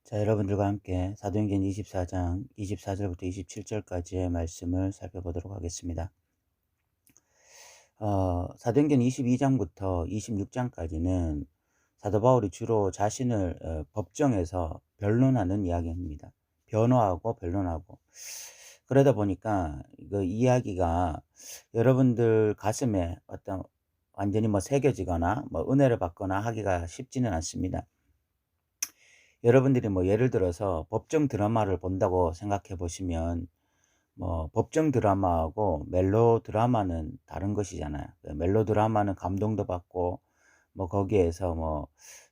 자, 여러분들과 함께 사도행전 24장 24절부터 27절까지의 말씀을 살펴보도록 하겠습니다. 사도행전 22장부터 26장까지는 사도 바울이 주로 자신을 법정에서 변론하는 이야기입니다. 변호하고 변론하고. 그러다 보니까 그 이야기가 여러분들 가슴에 어떤 완전히 새겨지거나 은혜를 받거나 하기가 쉽지는 않습니다. 여러분들이 예를 들어서 법정 드라마를 본다고 생각해 보시면 법정 드라마하고 멜로 드라마는 다른 것이잖아요. 그 멜로 드라마는 감동도 받고 거기에서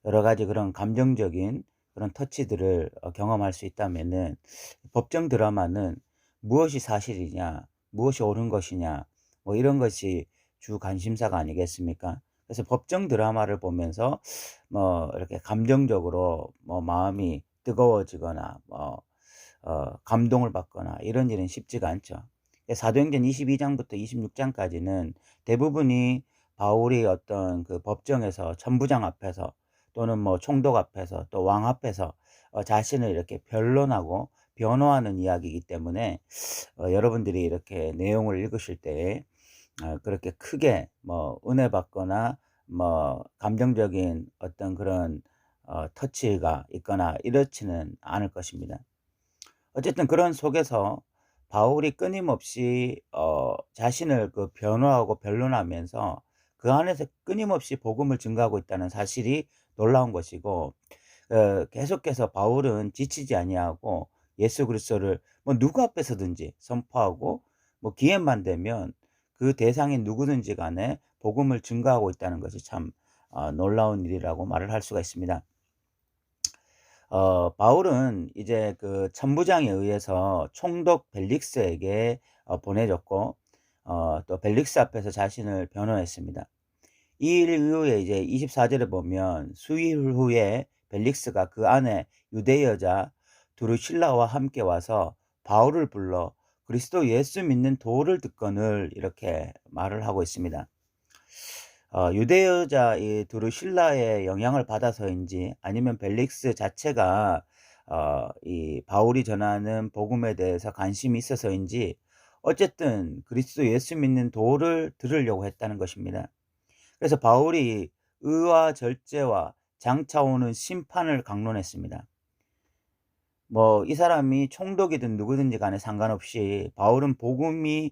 여러 가지 그런 감정적인 그런 터치들을 경험할 수 있다면은, 법정 드라마는 무엇이 사실이냐, 무엇이 옳은 것이냐, 이런 것이 주 관심사가 아니겠습니까? 그래서 법정 드라마를 보면서 이렇게 감정적으로 마음이 뜨거워지거나 감동을 받거나 이런 일은 쉽지가 않죠. 사도행전 22장부터 26장까지는 대부분이 바울이 어떤 그 법정에서 천부장 앞에서 또는 총독 앞에서 또 왕 앞에서 자신을 이렇게 변론하고 변호하는 이야기이기 때문에 여러분들이 이렇게 내용을 읽으실 때 그렇게 크게 은혜 받거나 감정적인 어떤 그런 터치가 있거나 이렇지는 않을 것입니다. 어쨌든 그런 속에서 바울이 끊임없이 자신을 그 변호하고 변론하면서 그 안에서 끊임없이 복음을 증거하고 있다는 사실이 놀라운 것이고, 계속해서 바울은 지치지 아니하고 예수 그리스도를 누구 앞에서든지 선포하고 기회만 되면 그 대상인 누구든지 간에 복음을 증거하고 있다는 것이 참 놀라운 일이라고 말을 할 수가 있습니다. 바울은 이제 그 천부장에 의해서 총독 벨릭스에게 보내졌고, 또 벨릭스 앞에서 자신을 변호했습니다. 이 일 이후에 이제 24절에 보면 수일 후에 벨릭스가 그 안에 유대 여자 두루실라와 함께 와서 바울을 불러 그리스도 예수 믿는 도를 듣거늘, 이렇게 말을 하고 있습니다. 유대 여자 이 두루실라의 영향을 받아서인지 아니면 벨릭스 자체가 이 바울이 전하는 복음에 대해서 관심이 있어서인지 어쨌든 그리스도 예수 믿는 도를 들으려고 했다는 것입니다. 그래서 바울이 의와 절제와 장차 오는 심판을 강론했습니다. 이 사람이 총독이든 누구든지 간에 상관없이 바울은 복음을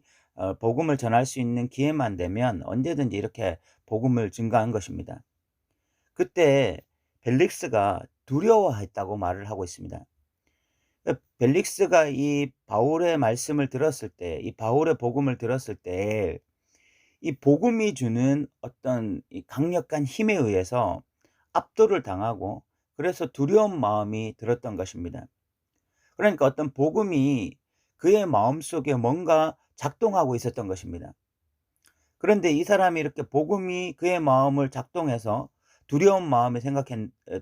전할 수 있는 기회만 되면 언제든지 이렇게 복음을 증거한 것입니다. 그때 벨릭스가 두려워했다고 말을 하고 있습니다. 벨릭스가 이 바울의 말씀을 들었을 때, 이 바울의 복음을 들었을 때, 이 복음이 주는 어떤 이 강력한 힘에 의해서 압도를 당하고, 그래서 두려운 마음이 들었던 것입니다. 그러니까 어떤 복음이 그의 마음속에 뭔가 작동하고 있었던 것입니다. 그런데 이 사람이 이렇게 복음이 그의 마음을 작동해서 두려운 마음에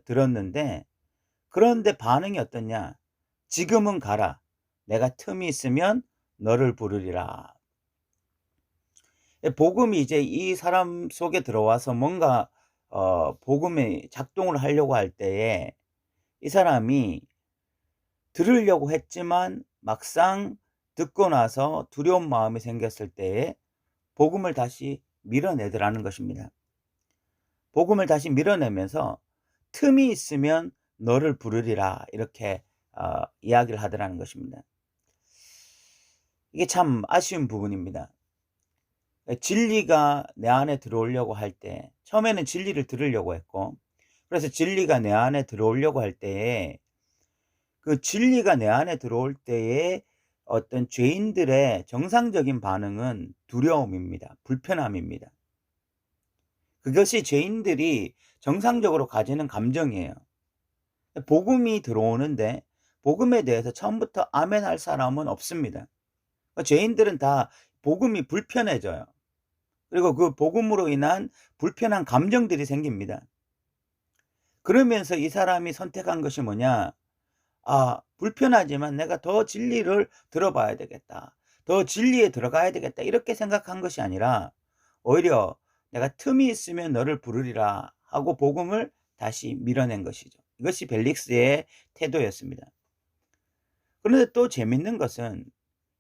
들었는데, 그런데 반응이 어떻냐? 지금은 가라. 내가 틈이 있으면 너를 부르리라. 복음이 이제 이 사람 속에 들어와서 뭔가 복음의 작동을 하려고 할 때에 이 사람이 들으려고 했지만 막상 듣고 나서 두려운 마음이 생겼을 때에 복음을 다시 밀어내더라는 것입니다. 복음을 다시 밀어내면서 틈이 있으면 너를 부르리라, 이렇게 이야기를 하더라는 것입니다. 이게 참 아쉬운 부분입니다. 진리가 내 안에 들어오려고 할 때, 처음에는 진리를 들으려고 했고, 그래서 진리가 내 안에 들어오려고 할 때에 그 진리가 내 안에 들어올 때에 어떤 죄인들의 정상적인 반응은 두려움입니다. 불편함입니다. 그것이 죄인들이 정상적으로 가지는 감정이에요. 복음이 들어오는데 복음에 대해서 처음부터 아멘 할 사람은 없습니다. 죄인들은 다 복음이 불편해져요. 그리고 그 복음으로 인한 불편한 감정들이 생깁니다. 그러면서 이 사람이 선택한 것이 뭐냐? 불편하지만 내가 더 진리를 들어봐야 되겠다, 더 진리에 들어가야 되겠다, 이렇게 생각한 것이 아니라 오히려 내가 틈이 있으면 너를 부르리라 하고 복음을 다시 밀어낸 것이죠. 이것이 벨릭스의 태도였습니다. 그런데 또 재밌는 것은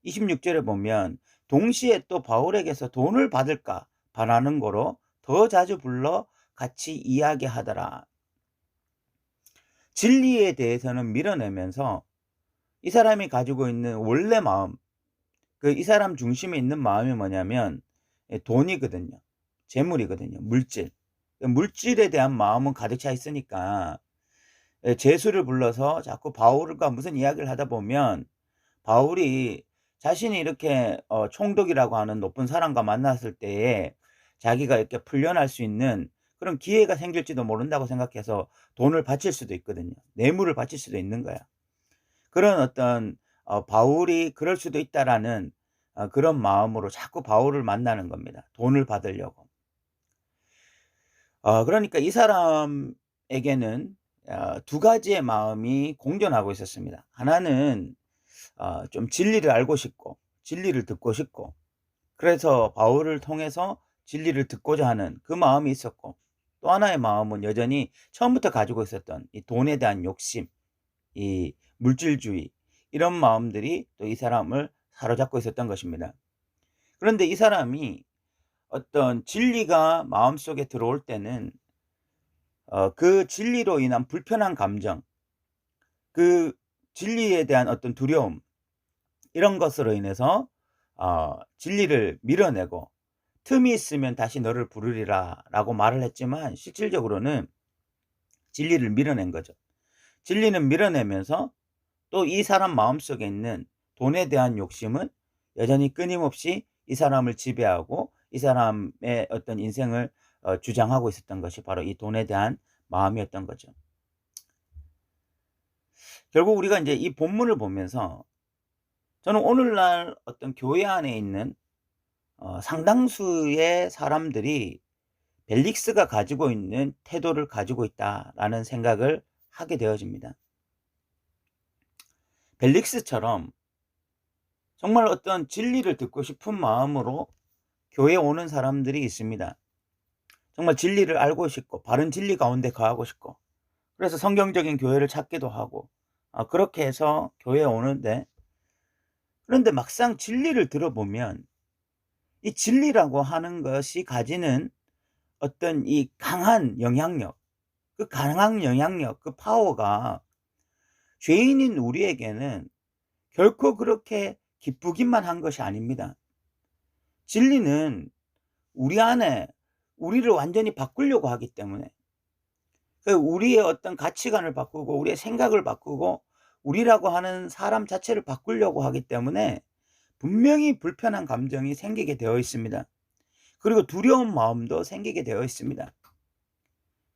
26절에 보면 동시에 또 바울에게서 돈을 받을까 바라는 거로 더 자주 불러 같이 이야기하더라. 진리에 대해서는 밀어내면서 이 사람이 가지고 있는 원래 마음, 이 사람 중심에 있는 마음이 뭐냐면 돈이거든요. 재물이거든요. 물질. 물질에 대한 마음은 가득 차 있으니까 제수를 불러서 자꾸 바울과 무슨 이야기를 하다 보면 바울이 자신이 이렇게 총독이라고 하는 높은 사람과 만났을 때에 자기가 이렇게 풀려날 수 있는 그런 기회가 생길지도 모른다고 생각해서 돈을 바칠 수도 있거든요. 뇌물을 바칠 수도 있는 거야. 그런 어떤 바울이 그럴 수도 있다라는 그런 마음으로 자꾸 바울을 만나는 겁니다. 돈을 받으려고. 그러니까 이 사람에게는 두 가지의 마음이 공존하고 있었습니다. 하나는 좀 진리를 알고 싶고 진리를 듣고 싶고, 그래서 바울을 통해서 진리를 듣고자 하는 그 마음이 있었고, 또 하나의 마음은 여전히 처음부터 가지고 있었던 이 돈에 대한 욕심, 이 물질주의, 이런 마음들이 또 이 사람을 사로잡고 있었던 것입니다. 그런데 이 사람이 어떤 진리가 마음속에 들어올 때는 그 진리로 인한 불편한 감정, 그 진리에 대한 어떤 두려움, 이런 것으로 인해서 진리를 밀어내고 틈이 있으면 다시 너를 부르리라 라고 말을 했지만 실질적으로는 진리를 밀어낸 거죠. 진리는 밀어내면서 또 이 사람 마음속에 있는 돈에 대한 욕심은 여전히 끊임없이 이 사람을 지배하고 이 사람의 어떤 인생을 주장하고 있었던 것이 바로 이 돈에 대한 마음이었던 거죠. 결국 우리가 이제 이 본문을 보면서 저는 오늘날 어떤 교회 안에 있는 상당수의 사람들이 벨릭스가 가지고 있는 태도를 가지고 있다라는 생각을 하게 되어집니다. 벨릭스처럼 정말 어떤 진리를 듣고 싶은 마음으로 교회에 오는 사람들이 있습니다. 정말 진리를 알고 싶고 바른 진리 가운데 거하고 싶고, 그래서 성경적인 교회를 찾기도 하고 그렇게 해서 교회에 오는데, 그런데 막상 진리를 들어보면 이 진리라고 하는 것이 가지는 어떤 이 강한 영향력, 그 파워가 죄인인 우리에게는 결코 그렇게 기쁘기만 한 것이 아닙니다. 진리는 우리 안에 우리를 완전히 바꾸려고 하기 때문에, 우리의 어떤 가치관을 바꾸고 우리의 생각을 바꾸고 우리라고 하는 사람 자체를 바꾸려고 하기 때문에 분명히 불편한 감정이 생기게 되어 있습니다. 그리고 두려운 마음도 생기게 되어 있습니다.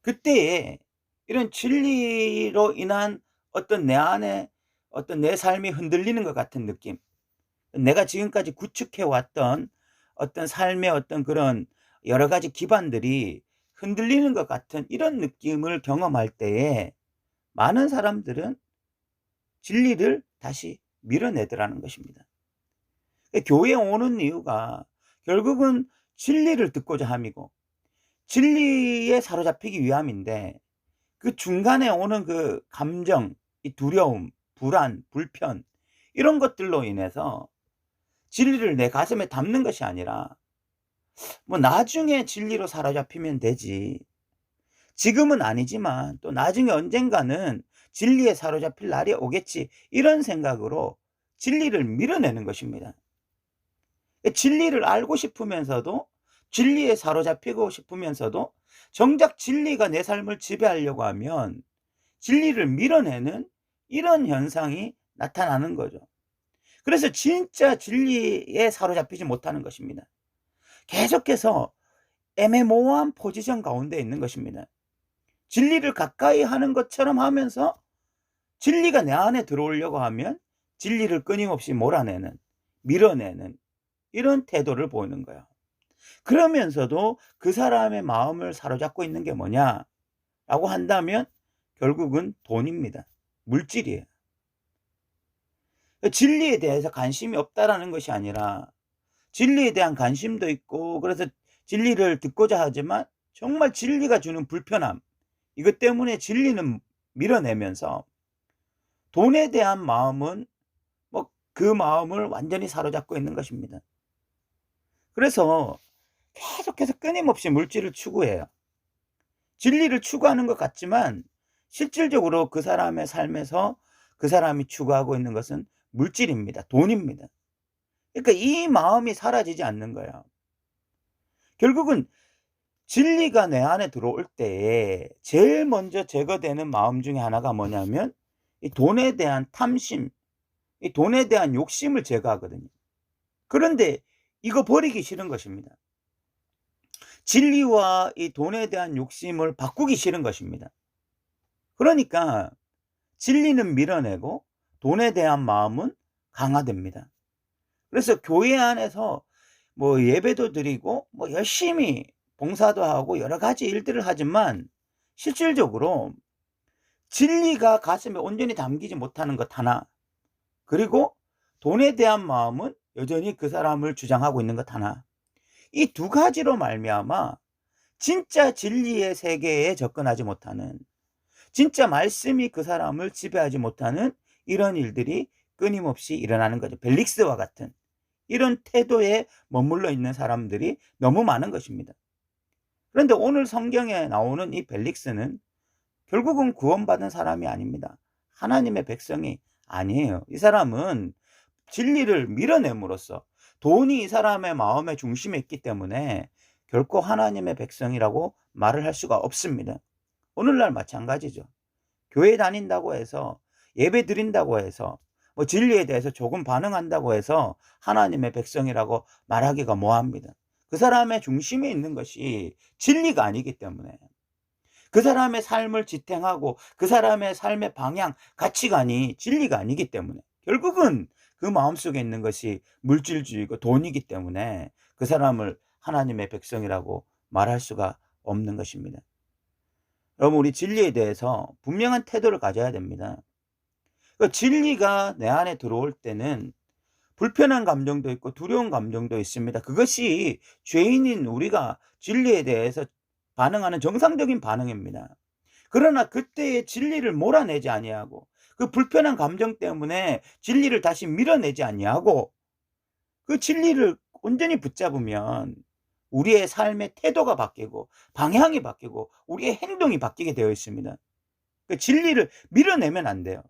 그때에 이런 진리로 인한 어떤 내 안에 어떤 내 삶이 흔들리는 것 같은 느낌, 내가 지금까지 구축해 왔던 어떤 삶의 어떤 그런 여러 가지 기반들이 흔들리는 것 같은 이런 느낌을 경험할 때에 많은 사람들은 진리를 다시 밀어내더라는 것입니다. 교회에 오는 이유가 결국은 진리를 듣고자 함이고 진리에 사로잡히기 위함인데, 그 중간에 오는 그 감정, 이 두려움, 불안, 불편, 이런 것들로 인해서 진리를 내 가슴에 담는 것이 아니라 뭐 나중에 진리로 사로잡히면 되지, 지금은 아니지만 또 나중에 언젠가는 진리에 사로잡힐 날이 오겠지, 이런 생각으로 진리를 밀어내는 것입니다. 진리를 알고 싶으면서도 진리에 사로잡히고 싶으면서도 정작 진리가 내 삶을 지배하려고 하면 진리를 밀어내는 이런 현상이 나타나는 거죠. 그래서 진짜 진리에 사로잡히지 못하는 것입니다. 계속해서 애매모호한 포지션 가운데 있는 것입니다. 진리를 가까이 하는 것처럼 하면서 진리가 내 안에 들어오려고 하면 진리를 끊임없이 몰아내는, 밀어내는 이런 태도를 보이는 거예요. 그러면서도 그 사람의 마음을 사로잡고 있는 게 뭐냐라고 한다면 결국은 돈입니다. 물질이에요. 진리에 대해서 관심이 없다라는 것이 아니라 진리에 대한 관심도 있고, 그래서 진리를 듣고자 하지만 정말 진리가 주는 불편함, 이것 때문에 진리는 밀어내면서 돈에 대한 마음은 뭐 그 마음을 완전히 사로잡고 있는 것입니다. 그래서 계속해서 끊임없이 물질을 추구해요. 진리를 추구하는 것 같지만 실질적으로 그 사람의 삶에서 그 사람이 추구하고 있는 것은 물질입니다. 돈입니다. 그러니까 이 마음이 사라지지 않는 거예요. 결국은 진리가 내 안에 들어올 때에 제일 먼저 제거되는 마음 중에 하나가 뭐냐면 이 돈에 대한 탐심, 이 돈에 대한 욕심을 제거하거든요. 그런데 이거 버리기 싫은 것입니다. 진리와 이 돈에 대한 욕심을 바꾸기 싫은 것입니다. 그러니까 진리는 밀어내고 돈에 대한 마음은 강화됩니다. 그래서 교회 안에서 뭐 예배도 드리고 뭐 열심히 봉사도 하고 여러 가지 일들을 하지만 실질적으로 진리가 가슴에 온전히 담기지 못하는 것 하나, 그리고 돈에 대한 마음은 여전히 그 사람을 주장하고 있는 것 하나, 이 두 가지로 말미암아 진짜 진리의 세계에 접근하지 못하는, 진짜 말씀이 그 사람을 지배하지 못하는 이런 일들이 끊임없이 일어나는 거죠. 벨릭스와 같은 이런 태도에 머물러 있는 사람들이 너무 많은 것입니다. 그런데 오늘 성경에 나오는 이 벨릭스는 결국은 구원받은 사람이 아닙니다. 하나님의 백성이 아니에요. 이 사람은 진리를 밀어냄으로써 돈이 이 사람의 마음의 중심에 있기 때문에 결코 하나님의 백성이라고 말을 할 수가 없습니다. 오늘날 마찬가지죠. 교회 다닌다고 해서, 예배 드린다고 해서, 뭐 진리에 대해서 조금 반응한다고 해서 하나님의 백성이라고 말하기가 뭐합니다. 그 사람의 중심에 있는 것이 진리가 아니기 때문에, 그 사람의 삶을 지탱하고 그 사람의 삶의 방향, 가치관이 진리가 아니기 때문에 결국은 그 마음속에 있는 것이 물질주의고 돈이기 때문에 그 사람을 하나님의 백성이라고 말할 수가 없는 것입니다. 여러분, 우리 진리에 대해서 분명한 태도를 가져야 됩니다. 그러니까 진리가 내 안에 들어올 때는 불편한 감정도 있고 두려운 감정도 있습니다. 그것이 죄인인 우리가 진리에 대해서 반응하는 정상적인 반응입니다. 그러나 그때의 진리를 몰아내지 아니하고 그 불편한 감정 때문에 진리를 다시 밀어내지 아니하고 그 진리를 온전히 붙잡으면 우리의 삶의 태도가 바뀌고 방향이 바뀌고 우리의 행동이 바뀌게 되어 있습니다. 그 진리를 밀어내면 안 돼요.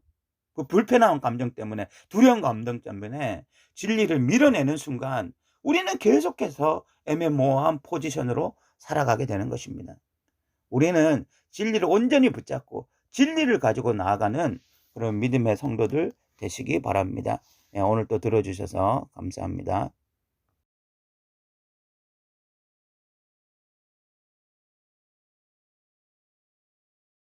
그 불편한 감정 때문에, 두려운 감정 때문에 진리를 밀어내는 순간 우리는 계속해서 애매모호한 포지션으로 살아가게 되는 것입니다. 우리는 진리를 온전히 붙잡고 진리를 가지고 나아가는 그런 믿음의 성도들 되시기 바랍니다. 오늘 또 들어주셔서 감사합니다.